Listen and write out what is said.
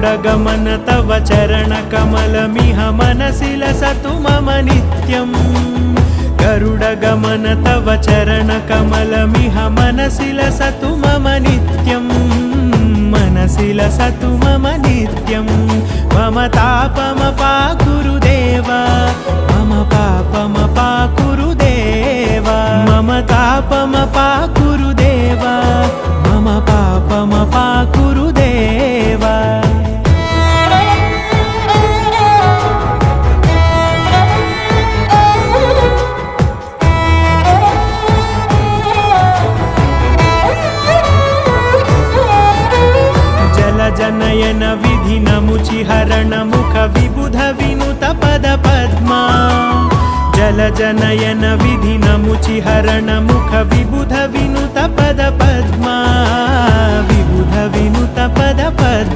गरुडगमन तव चरणकमलमिह मनसि लसतु मम नित्यम् गरुडगमन तव चरणकमलमिह मनसि लसतु मम नित्यम् मनसि लसतु मम नित्यं मम तापमपाकुरु देवा मम पापमपाकुरु देवा मम तापमपाकुरु देवा मम पापमपाकुरु देवा जनयन विधि नमुचिहरण मुख विबुध विनुत पद पद्मा जल जनयन विधि नमुचिहरण मुख विबुध विनुत पद पद्मा विबुध विनुत पद पद्मा।